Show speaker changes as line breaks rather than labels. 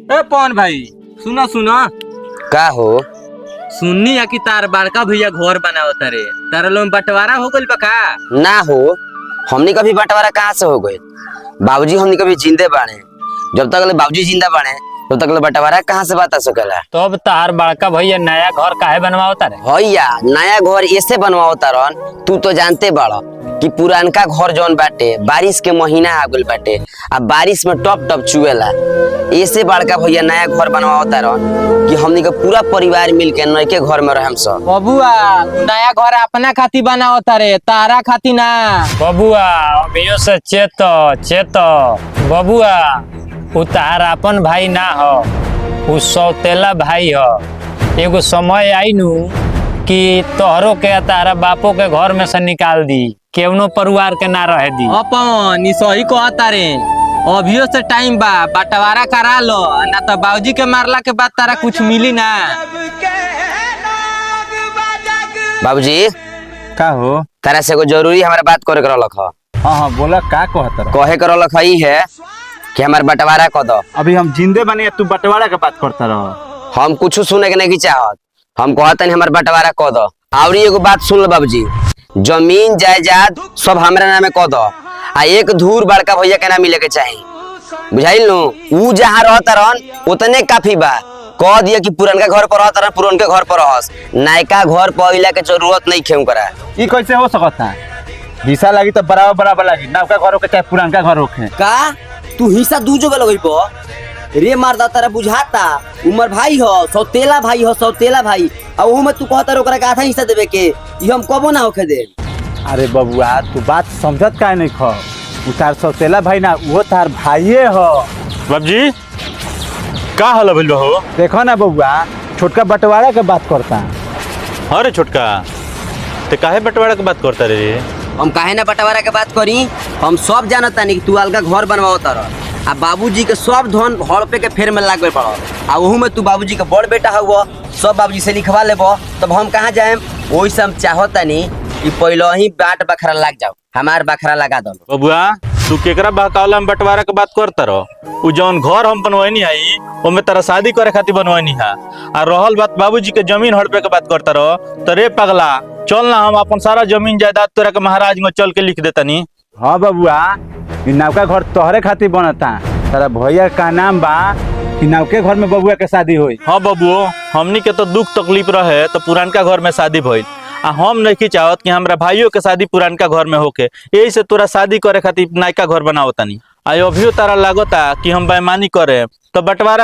ए पवन भाई सुनो सुनो
का हो?
सुननी है कि तार बड़का भैया घर बनावत रे, तारा लोग बंटवारा हो गइल बा का?
ना हो, हमनी कभी बंटवारा कहाँ से हो गए? बाबूजी हमनी कभी जिंदे बाड़े। जब तक बाबूजी जिंदा बाड़े तब तक बंटवारा कहाँ से बता सकेला?
तो अब तार बड़का भैया नया घर काहे बनवावता रे?
भैया नया घर ऐसे बनवावता रहन, तू तो जानते बाड़ा कि पुरानका घर जौन बाटे बारिश के महीना आ गइल बाटे, अब बारिश में टप टप चुएला। ऐसे बड़का भैया नया घर बनवावता रहन कि हमनी के पूरा परिवार मिलके नयके घर में रहम सब।
बबुआ नया घर अपना खातिर बनावत रे, तारा खातिर ना।
बबुआ अभियो से चेत बबुआ उ तार अपन भाई ना हो, उ सौतेला भाई हो। एगो समय आई नु कि तोहरो के तारा बापो के घर में से निकाल दी, केवनो परिवार के ना रहे दी।
अपन सही कहता रे, अभियो से टाइम बा, बंटवारा करा लो ना तो बाबूजी के मारला के बाद तारा कुछ मिली ना।
बाबूजी
का हो?
तारा से एगो जरूरी हमारा बात करे के रहलक ह।
हाँ बोला का कहत रह?
कहे के रहलक ई है कि हमार बंटवारा क दो।
अभी हम जिंदे बने, तू बंटवारा के बात करता रह।
हम कुछ सुने के नहीं चाहत, हम कहतनी हमार बंटवारा क दो। और एगो बात सुन लो बाबूजी, जमीन जायदाद सब हमरा नामे क दो, आ एक धूर बड़का भैया के नाम मिले के चाही, बुझाइल नु? ऊ जहाँ रहता रहन उतने काफी बा। कह दिया कि पुरनका घर पर रहता रहन, पुरनके घर पर रहस, नयका घर पहिला के जरूरत नहीं खेऊ करा।
ई कैसे हो सकता? हिस्सा लागी तो बराबर बराबर लागी, नवका घर होके चाहे पुरानका घर होके।
का तू हिस्सा दू जगह लगइबो रे? मारदा तारा बुझाता उमर भाई हो, सौतेला भाई हो, सौतेला भाई, आ ओहू में तू कहता ओकरा के आधा हिस्सा देवे के, ई हम कबो ना होके दे।
अरे बबुआ तू बात समझत काहे नहीं ख? उ तार सौतेला भाई ना, वो तार भाईये हो।
बाबूजी का हाल भइल बा हो?
देखो ना बबुआ, छोटका बंटवारा के बात करता।
अरे छोटका ते काहे बंटवारा के बात करता रे?
हम काहे ना बंटवारा के बात करी? हम सब जानता नहीं कि तू अलगा घर बनवावता रह, आ बाबूजी के सब धन हड़पे के फेर में लाग गइल पड़ो, आ ओहू में तू बाबूजी के बड़ बेटा हुआ, सब बाबूजी से लिखवा लेबो, तब हम कहाँ जाएम? ओही से हम चाहता नहीं कि पहले ही बाट बखरा लग जाओ, हमार बखरा लगा दो।
बबुआ तू केकरा बहकावला में बंटवारा के बात करता रह? उ जौन घर हम बनवानी आई ओमे तारा शादी करे खातिर बनवानी है, आ रहल बात बाबूजी के जमीन हड़पे के बात करता रह, तो रे पगला चल ना हम अपन सारा जमीन जायदाद तोरा के महाराज में चल के लिख देतनी।
हाँ बबुआ, ई नवका घर तोहरे खातिर बनता। तारा भैया का नाम बा कि नवके घर में बबुआ के शादी होई।
हाँ बबुओ, हमनी के तो दुख तकलीफ रहे तो पुरानका घर में शादी भइल, आ हम नहीं चाहत कि हमरा भाइयों के शादी पुरानका घर में होके, यही से तोरा शादी करे खातिर नयका घर बनाओ तनी। आ अभियो तारा लागता कि हम बेईमानी करे, तो बंटवारा